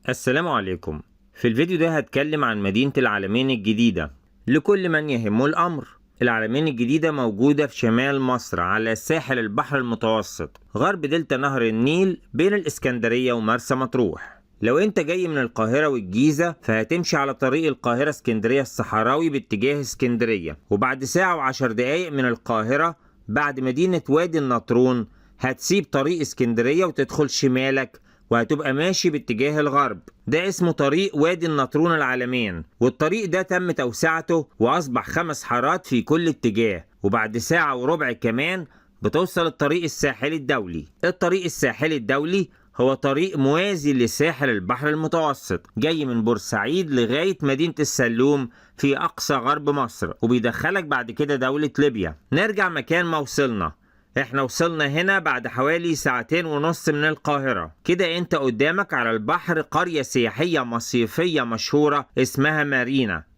السلام عليكم. في الفيديو ده هتكلم عن مدينة العلمين الجديدة لكل من يهمه الأمر. العلمين الجديدة موجودة في شمال مصر على ساحل البحر المتوسط غرب دلتا نهر النيل بين الإسكندرية ومرسى مطروح. لو انت جاي من القاهرة والجيزة فهتمشي على طريق القاهرة اسكندرية الصحراوي باتجاه اسكندرية، وبعد ساعة و10 دقايق من القاهرة بعد مدينة وادي النطرون هتسيب طريق اسكندرية وتدخل شمالك وهتبقى ماشي باتجاه الغرب. ده اسمه طريق وادي النطرون العلمين، والطريق ده تم توسعته وأصبح 5 حارات في كل اتجاه، وبعد ساعة وربع كمان بتوصل الطريق الساحلي الدولي. الطريق الساحلي الدولي هو طريق موازي لساحل البحر المتوسط جاي من بورسعيد لغاية مدينة السلوم في أقصى غرب مصر، وبيدخلك بعد كده دولة ليبيا. نرجع مكان ما وصلنا. احنا وصلنا هنا بعد حوالي 2.5 ساعة من القاهرة. كده انت قدامك على البحر قرية سياحية مصيفية مشهورة اسمها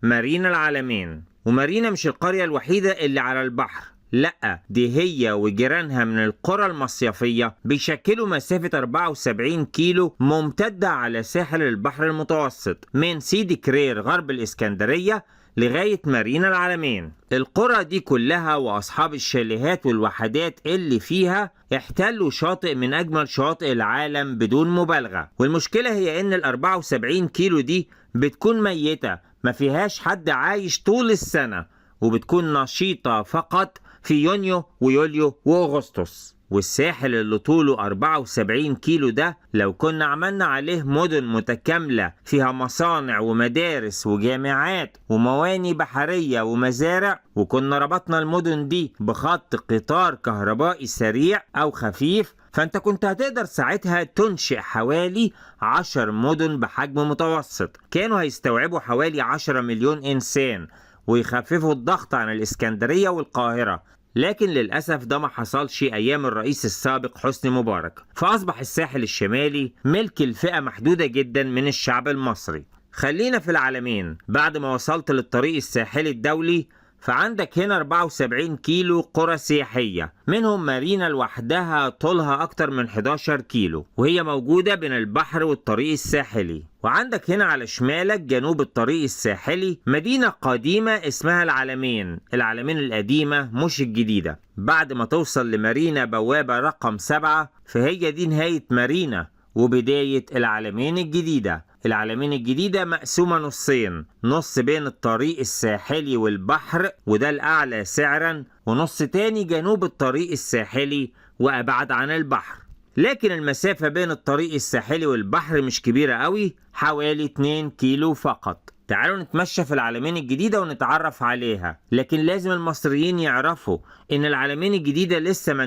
مارينا العلمين. ومارينا مش القرية الوحيدة اللي على البحر، لأ، دي هي وجيرانها من القرى المصيفية بيشكلوا مسافة 74 كيلو ممتدة على ساحل البحر المتوسط من سيدي كرير غرب الإسكندرية لغاية مارينا العلمين. القرى دي كلها وأصحاب الشاليهات والوحدات اللي فيها احتلوا شاطئ من أجمل شواطئ العالم بدون مبالغة. والمشكلة هي إن 74 كيلو دي بتكون ميتة، ما فيهاش حد عايش طول السنة، وبتكون نشيطة فقط في يونيو ويوليو وأغسطس. والساحل اللي طوله 74 كيلو ده لو كنا عملنا عليه مدن متكاملة فيها مصانع ومدارس وجامعات ومواني بحرية ومزارع، وكنا ربطنا المدن دي بخط قطار كهربائي سريع أو خفيف، فأنت كنت هتقدر ساعتها تنشئ حوالي 10 مدن بحجم متوسط كانوا هيستوعبوا حوالي 10 مليون إنسان ويخففوا الضغط عن الإسكندرية والقاهرة. لكن للأسف ده ما حصلش أيام الرئيس السابق حسني مبارك، فأصبح الساحل الشمالي ملك الفئة محدودة جدا من الشعب المصري. خلينا في العلمين. بعد ما وصلت للطريق الساحلي الدولي فعندك هنا 74 كيلو قرى سياحية، منهم مارينا لوحدها طولها أكتر من 11 كيلو وهي موجودة بين البحر والطريق الساحلي. وعندك هنا على شمالك جنوب الطريق الساحلي مدينة قديمة اسمها العلمين القديمة مش الجديدة. بعد ما توصل لمارينا بوابة رقم 7 فهي دي نهاية مارينا وبداية العلمين الجديدة. العلمين الجديدة مقسومة نصين، نص بين الطريق الساحلي والبحر وده الأعلى سعرا، ونص تاني جنوب الطريق الساحلي وأبعد عن البحر. لكن المسافة بين الطريق الساحلي والبحر مش كبيرة قوي، حوالي 2 كيلو فقط. تعالوا نتمشى في العلمين الجديدة ونتعرف عليها. لكن لازم المصريين يعرفوا إن العلمين الجديدة لسه ما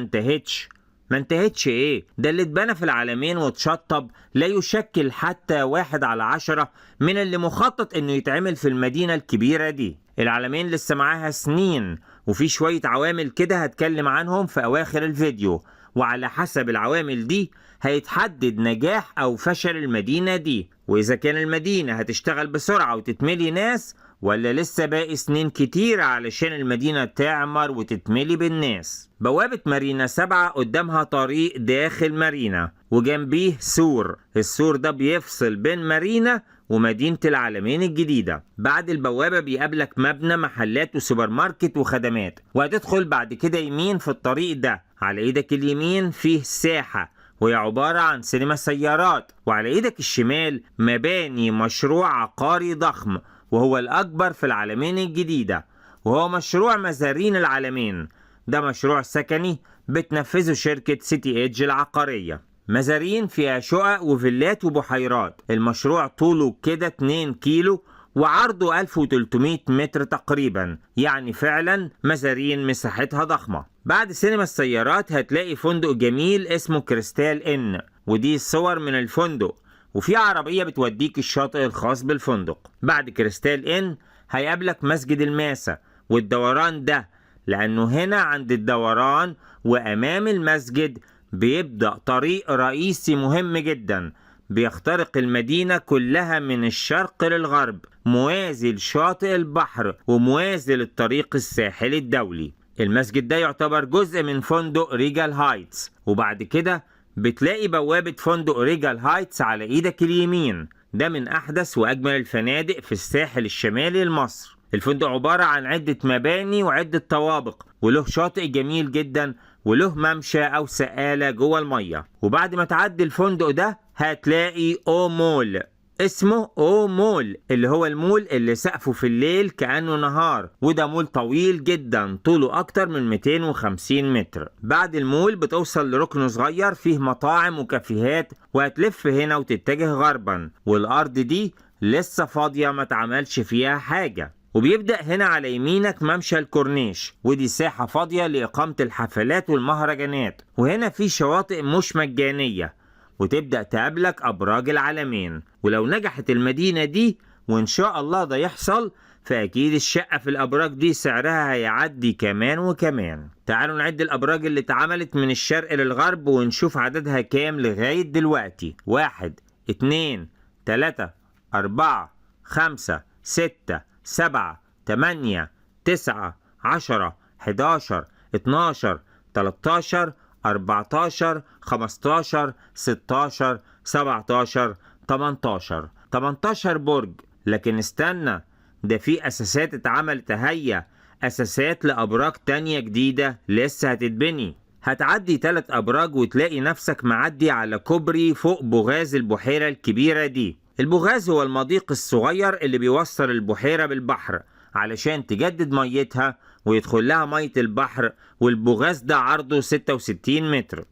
انتهتش ايه؟ ده اللي اتبنى في العلمين واتشطب لا يشكل حتى 1/10 من اللي مخطط انه يتعمل في المدينة الكبيرة دي. العلمين لسه معاها سنين، وفي شوية عوامل كده هتكلم عنهم في اواخر الفيديو، وعلى حسب العوامل دي هيتحدد نجاح او فشل المدينة دي، واذا كان المدينة هتشتغل بسرعة وتتملي ناس ولا لسه باقي سنين كتير علشان المدينة تعمر وتتملي بالناس. بوابة مارينا 7 قدامها طريق داخل مارينا وجنبيه سور. السور ده بيفصل بين مارينا ومدينة العلمين الجديدة. بعد البوابة بيقابلك مبنى محلات وسوبر ماركت وخدمات، وهتدخل بعد كده يمين في الطريق ده. على ايدك اليمين فيه ساحة وهي عبارة عن سينما سيارات، وعلى ايدك الشمال مباني مشروع عقاري ضخم وهو الأكبر في العلمين الجديدة، وهو مشروع مزارين العلمين. ده مشروع سكني بتنفذه شركة سيتي ايدج العقارية. مزارين فيها شقق وفيلات وبحيرات. المشروع طوله كده 2 كيلو وعرضه 1300 متر تقريبا، يعني فعلا مزارين مساحتها ضخمة. بعد سينما السيارات هتلاقي فندق جميل اسمه كريستال إن، ودي صور من الفندق، وفي عربية بتوديك الشاطئ الخاص بالفندق. بعد كريستال إن هيقابلك مسجد الماسة والدوران ده، لأنه هنا عند الدوران وأمام المسجد بيبدأ طريق رئيسي مهم جدا بيخترق المدينة كلها من الشرق للغرب، موازي لشاطئ البحر وموازي للطريق الساحلي الدولي. المسجد ده يعتبر جزء من فندق ريجال هايتس، وبعد كده بتلاقي بوابة فندق ريجال هايتس على ايدك اليمين. ده من أحدث وأجمل الفنادق في الساحل الشمالي لمصر. الفندق عبارة عن عدة مباني وعدة طوابق، وله شاطئ جميل جدا، وله ممشى أو سقالة جوه المية. وبعد ما تعدي الفندق ده هتلاقي أو مول، اسمه أو مول، اللي هو المول اللي سقفه في الليل كأنه نهار، وده مول طويل جدا طوله أكتر من 250 متر. بعد المول بتوصل لركن صغير فيه مطاعم وكافيهات، وهتلف هنا وتتجه غربا، والأرض دي لسه فاضية ما تعملش فيها حاجة. وبيبدأ هنا على يمينك ممشى الكورنيش، ودي ساحة فاضية لإقامة الحفلات والمهرجانات. وهنا في شواطئ مش مجانية، وتبدأ تقابلك أبراج العلمين. ولو نجحت المدينة دي، وإن شاء الله ده يحصل، فأكيد الشقة في الأبراج دي سعرها هيعدي كمان وكمان. تعالوا نعد الأبراج اللي اتعملت من الشرق للغرب ونشوف عددها كام لغاية دلوقتي. 1 2 3 4 5 6 7 8 9 10 11 12 13 14 15 16 17 18 برج. لكن استنى، ده في أساسات اتعملت هيا، أساسات لأبراج تانية جديدة لسه هتتبني. هتعدي 3 أبراج وتلاقي نفسك معدي على كوبري فوق بوغاز البحيرة الكبيرة دي. البوغاز هو المضيق الصغير اللي بيوصل البحيرة بالبحر علشان تجدد ميتها ويدخل لها مية البحر، والبوغاز ده عرضه 66 متر.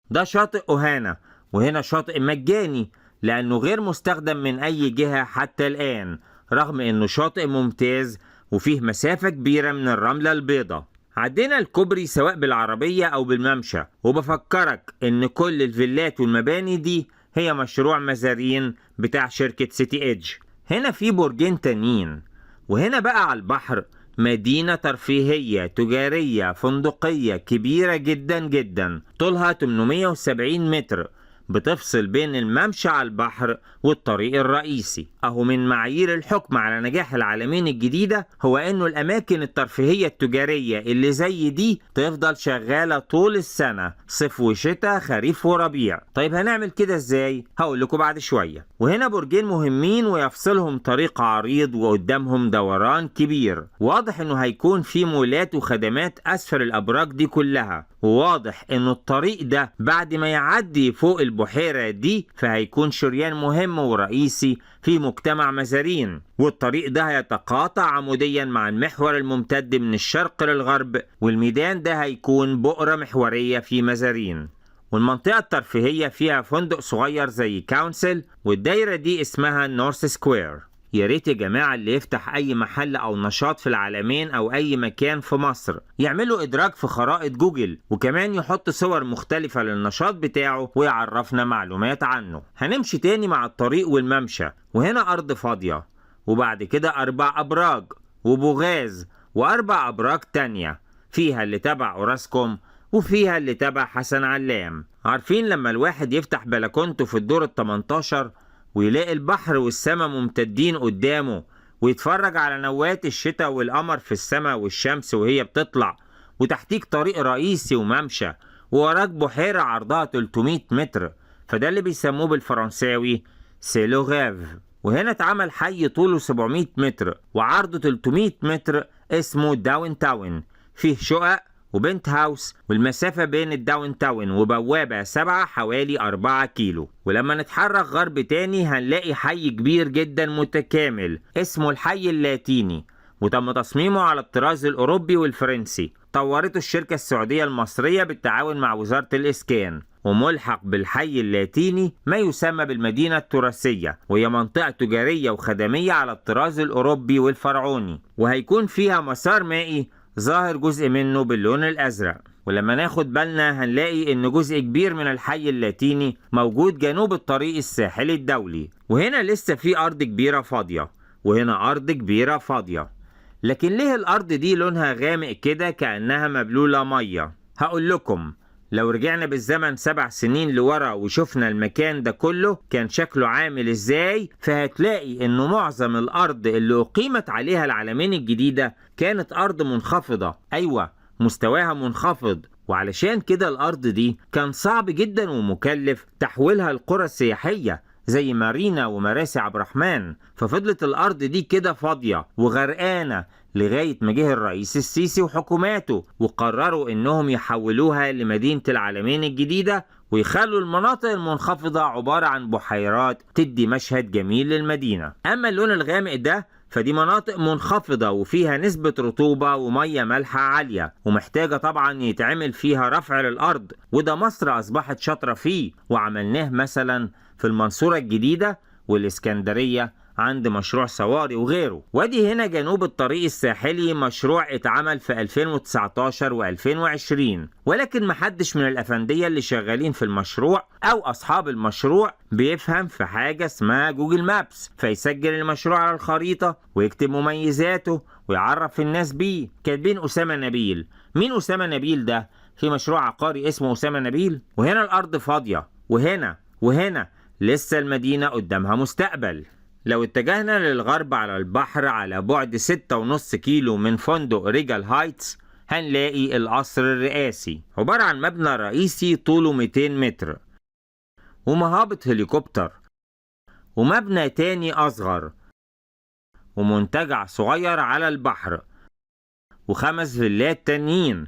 ده شاطئ أهانة، وهنا شاطئ مجاني لأنه غير مستخدم من أي جهة حتى الآن، رغم أنه شاطئ ممتاز وفيه مسافة كبيرة من الرملة البيضاء. عدينا الكوبري سواء بالعربية أو بالممشى، وبفكرك أن كل الفيلات والمباني دي هي مشروع مزارين بتاع شركة سيتي إيدج. هنا في برجين تانيين، وهنا بقى على البحر مدينة ترفيهية تجارية فندقية كبيرة جدا جدا، طولها 870 متر، بتفصل بين الممشى على البحر والطريق الرئيسي. أهو من معايير الحكم على نجاح العلمين الجديدة هو إنه الأماكن الترفيهية التجارية اللي زي دي تفضل شغالة طول السنة، صيف وشتاء خريف وربيع. طيب هنعمل كده إزاي؟ هقول لكم بعد شوية. وهنا برجين مهمين ويفصلهم طريق عريض وقدامهم دوران كبير. واضح إنه هيكون في مولات وخدمات أسفل الأبراج دي كلها، وواضح إنه الطريق ده بعد ما يعدي فوق البحيرة دي فهيكون شريان مهم ورئيسي في مجتمع مزارين. والطريق ده هيتقاطع عموديا مع المحور الممتد من الشرق للغرب، والميدان ده هيكون بؤرة محورية في مزارين. والمنطقة الترفيهية فيها فندق صغير زي كونسل، والدايرة دي اسمها نورث سكوير. يا ريت يا جماعة اللي يفتح أي محل أو نشاط في العلمين أو أي مكان في مصر يعملوا إدراج في خرائط جوجل، وكمان يحط صور مختلفة للنشاط بتاعه ويعرفنا معلومات عنه. هنمشي تاني مع الطريق والممشى، وهنا أرض فاضية، وبعد كده 4 أبراج وبوغاز و4 أبراج تانية، فيها اللي تبع أوراسكوم وفيها اللي تبع حسن علام. عارفين لما الواحد يفتح بلكونته في الدور ال18 ويلاقي البحر والسماء ممتدين قدامه، ويتفرج على نوات الشتاء والقمر في السماء والشمس وهي بتطلع، وتحتيك طريق رئيسي وممشى، ووراك بحيرة عرضها 300 متر، فده اللي بيسموه بالفرنساوي سيلو غاف. وهنا اتعمل حي طوله 700 متر وعرضه 300 متر اسمه داون تاون، فيه شقق وبنت هاوس، والمسافة بين الداون تاون وبوابة 7 حوالي 4 كيلو. ولما نتحرك غرب تاني هنلاقي حي كبير جدا متكامل اسمه الحي اللاتيني، وتم تصميمه على الطراز الأوروبي والفرنسي. طورته الشركة السعودية المصرية بالتعاون مع وزارة الإسكان، وملحق بالحي اللاتيني ما يسمى بالمدينة التراثية، وهي منطقة تجارية وخدمية على الطراز الأوروبي والفرعوني، وهيكون فيها مسار مائي ظاهر جزء منه باللون الأزرق. ولما ناخد بالنا هنلاقي إن جزء كبير من الحي اللاتيني موجود جنوب الطريق الساحلي الدولي. وهنا لسه في أرض كبيرة فاضية، وهنا أرض كبيرة فاضية. لكن ليه الأرض دي لونها غامق كده كأنها مبلولة مية؟ هقول لكم. لو رجعنا بالزمن 7 سنين لورا وشفنا المكان ده كله كان شكله عامل ازاي، فهتلاقي انه معظم الارض اللي اقيمت عليها العلمين الجديدة كانت ارض منخفضة. ايوه، مستواها منخفض، وعلشان كده الارض دي كان صعب جدا ومكلف تحويلها القرى السياحية، زي مارينا ومراسي عبد الرحمن، ففضلت الأرض دي كده فاضية وغرقانة لغاية ما جه الرئيس السيسي وحكوماته وقرروا إنهم يحولوها لمدينة العلمين الجديدة ويخلوا المناطق المنخفضة عبارة عن بحيرات تدي مشهد جميل للمدينة. أما اللون الغامق ده فدي مناطق منخفضة وفيها نسبة رطوبة ومية مالحة عالية ومحتاجة طبعا يتعمل فيها رفع للأرض، وده مصر أصبحت شاطرة فيه وعملناه مثلا في المنصورة الجديدة والإسكندرية عند مشروع صواري وغيره. وادي هنا جنوب الطريق الساحلي، مشروع اتعمل في 2019 و2020، ولكن محدش من الأفندية اللي شغالين في المشروع أو أصحاب المشروع بيفهم في حاجة اسمها جوجل مابس، فيسجل المشروع على الخريطة ويكتب مميزاته ويعرف الناس بيه. كاتبين أسامة نبيل. مين أسامة نبيل ده؟ في مشروع عقاري اسمه أسامة نبيل؟ وهنا الأرض فاضية، وهنا لسه المدينة قدامها مستقبل. لو اتجهنا للغرب على البحر على بعد 6.5 كيلو من فندق ريجال هايتس هنلاقي القصر الرئاسي، عبارة عن مبنى رئيسي طوله 200 متر ومهابط هليكوبتر ومبنى تاني أصغر ومنتجع صغير على البحر و5 فيلات تانيين.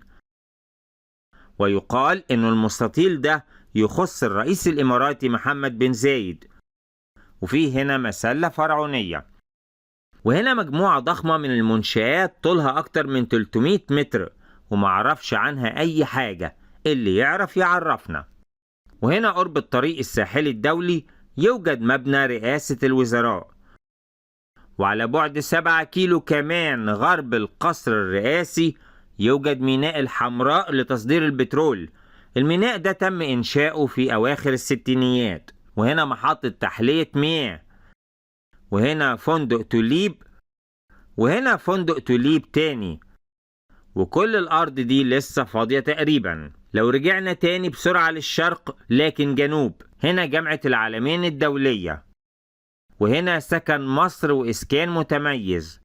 ويقال إنه المستطيل ده يخص الرئيس الإماراتي محمد بن زايد. وفيه هنا مسلة فرعونية. وهنا مجموعة ضخمة من المنشآت طولها أكتر من 300 متر ومعرفش عنها أي حاجة، اللي يعرف يعرفنا. وهنا قرب الطريق الساحلي الدولي يوجد مبنى رئاسة الوزراء، وعلى بعد 7 كيلو كمان غرب القصر الرئاسي يوجد ميناء الحمراء لتصدير البترول. الميناء ده تم إنشاؤه في أواخر الستينيات. وهنا محطة تحلية مياه، وهنا فندق توليب، وهنا فندق توليب تاني، وكل الأرض دي لسه فاضية تقريبا. لو رجعنا تاني بسرعة للشرق لكن جنوب، هنا جامعة العلمين الدولية، وهنا سكن مصر وإسكان متميز،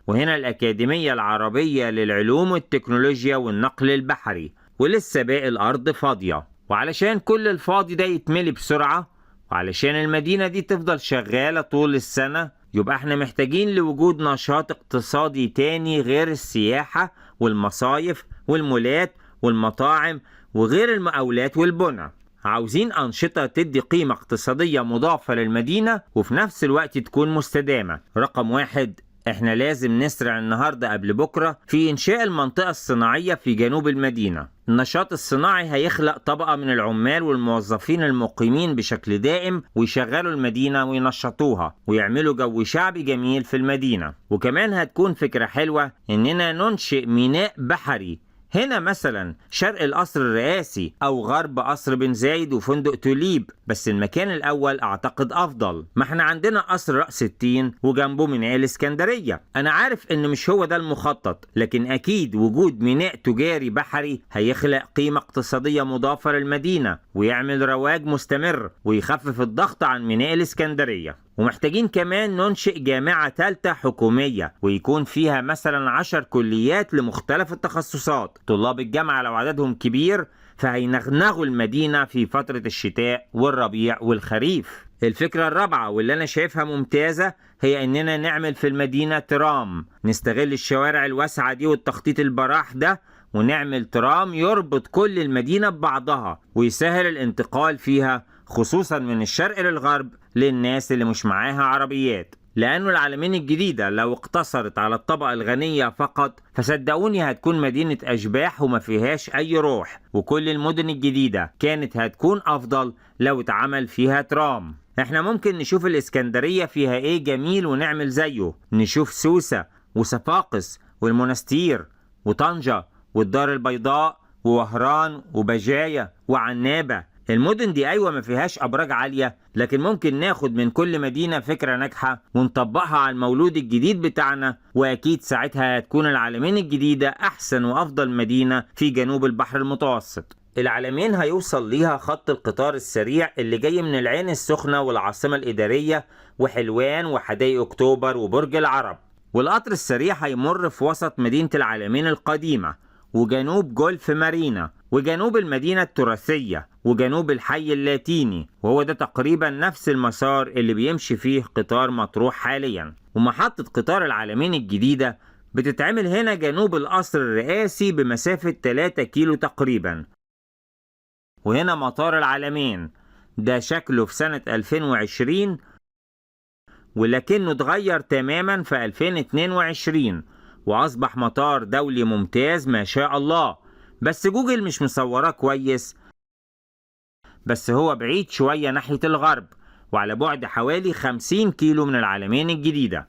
وهنا الأكاديمية العربية للعلوم والتكنولوجيا والنقل البحري، ولسه باقي الأرض فاضية. وعلشان كل الفاضي ده يتملي بسرعة وعلشان المدينة دي تفضل شغالة طول السنة، يبقى احنا محتاجين لوجود نشاط اقتصادي تاني غير السياحة والمصايف والمولات والمطاعم وغير المقاولات والبنى. عاوزين أنشطة تدي قيمة اقتصادية مضافة للمدينة وفي نفس الوقت تكون مستدامة. رقم 1، احنا لازم نسرع النهاردة قبل بكرة في إنشاء المنطقة الصناعية في جنوب المدينة. النشاط الصناعي هيخلق طبقة من العمال والموظفين المقيمين بشكل دائم ويشغلوا المدينة وينشطوها ويعملوا جو شعبي جميل في المدينة. وكمان هتكون فكرة حلوة إننا ننشئ ميناء بحري هنا مثلا شرق القصر الرئاسي أو غرب قصر بن زايد وفندق توليب، بس المكان الأول أعتقد أفضل. ما احنا عندنا قصر رأس التين وجنبه ميناء الإسكندرية. أنا عارف إن مش هو ده المخطط، لكن أكيد وجود ميناء تجاري بحري هيخلق قيمة اقتصادية مضافة للمدينة ويعمل رواج مستمر ويخفف الضغط عن ميناء الإسكندرية. ومحتاجين كمان ننشئ جامعة ثالثة حكومية ويكون فيها مثلا 10 كليات لمختلف التخصصات. طلاب الجامعة لو عددهم كبير فهينغنغوا المدينة في فترة الشتاء والربيع والخريف. الفكرة الرابعة واللي أنا شايفها ممتازة هي إننا نعمل في المدينة ترام، نستغل الشوارع الواسعة دي والتخطيط البراح ده ونعمل ترام يربط كل المدينة ببعضها ويسهل الانتقال فيها، خصوصا من الشرق للغرب للناس اللي مش معاها عربيات. لأنه العلمين الجديدة لو اقتصرت على الطبقة الغنية فقط فصدقوني هتكون مدينة أشباح وما فيهاش أي روح. وكل المدن الجديدة كانت هتكون أفضل لو اتعمل فيها ترام. احنا ممكن نشوف الإسكندرية فيها ايه جميل ونعمل زيه، نشوف سوسة وصفاقس والمنستير وطنجة والدار البيضاء ووهران وبجاية وعنابة. المدن دي أيوة ما فيهاش أبراج عالية، لكن ممكن ناخد من كل مدينة فكرة ناجحة ونطبقها على المولود الجديد بتاعنا، وأكيد ساعتها هتكون العلمين الجديدة أحسن وأفضل مدينة في جنوب البحر المتوسط. العلمين هيوصل ليها خط القطار السريع اللي جاي من العين السخنة والعاصمة الإدارية وحلوان وحدائق أكتوبر وبرج العرب، والقطر السريع هيمر في وسط مدينة العلمين القديمة وجنوب جولف مارينا وجنوب المدينة التراثية وجنوب الحي اللاتيني، وهو ده تقريبا نفس المسار اللي بيمشي فيه قطار مطروح حاليا. ومحطة قطار العلمين الجديدة بتتعمل هنا جنوب القصر الرئاسي بمسافة 3 كيلو تقريبا. وهنا مطار العلمين ده شكله في سنة 2020، ولكنه اتغير تماما في 2022 وأصبح مطار دولي ممتاز ما شاء الله. بس جوجل مش مصوراه كويس، بس هو بعيد شوية ناحية الغرب وعلى بعد حوالي 50 كيلو من العلمين الجديدة.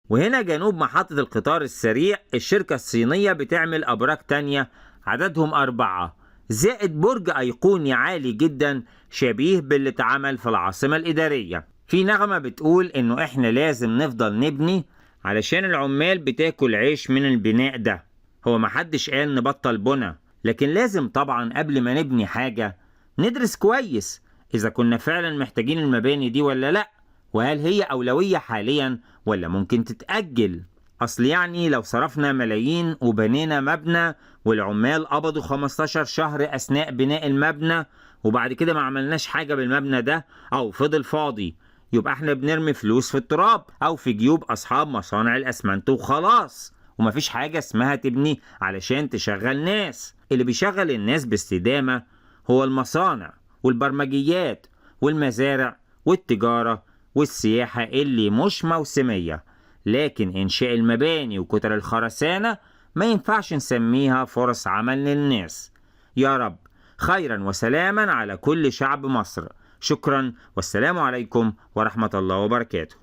وهنا جنوب محطة القطار السريع الشركة الصينية بتعمل أبراج تانية عددهم 4 زائد برج أيقوني عالي جدا شبيه باللي اتعمل في العاصمة الإدارية. في نغمة بتقول إنه إحنا لازم نفضل نبني علشان العمال بتاكل عيش من البناء ده. هو محدش قال نبطل بنا، لكن لازم طبعا قبل ما نبني حاجة ندرس كويس إذا كنا فعلا محتاجين المباني دي ولا لأ، وهل هي أولوية حاليا ولا ممكن تتأجل. أصل يعني لو صرفنا ملايين وبنينا مبنى والعمال قبضوا 15 شهر أثناء بناء المبنى وبعد كده ما عملناش حاجة بالمبنى ده أو فضل فاضي، يبقى احنا بنرمي فلوس في التراب أو في جيوب أصحاب مصانع الأسمنت وخلاص. ومفيش حاجة اسمها تبني علشان تشغل ناس. اللي بيشغل الناس باستدامة هو المصانع والبرمجيات والمزارع والتجارة والسياحة اللي مش موسمية. لكن إنشاء المباني وكتل الخرسانة ما ينفعش نسميها فرص عمل للناس. يا رب خيرا وسلاما على كل شعب مصر. شكرا والسلام عليكم ورحمة الله وبركاته.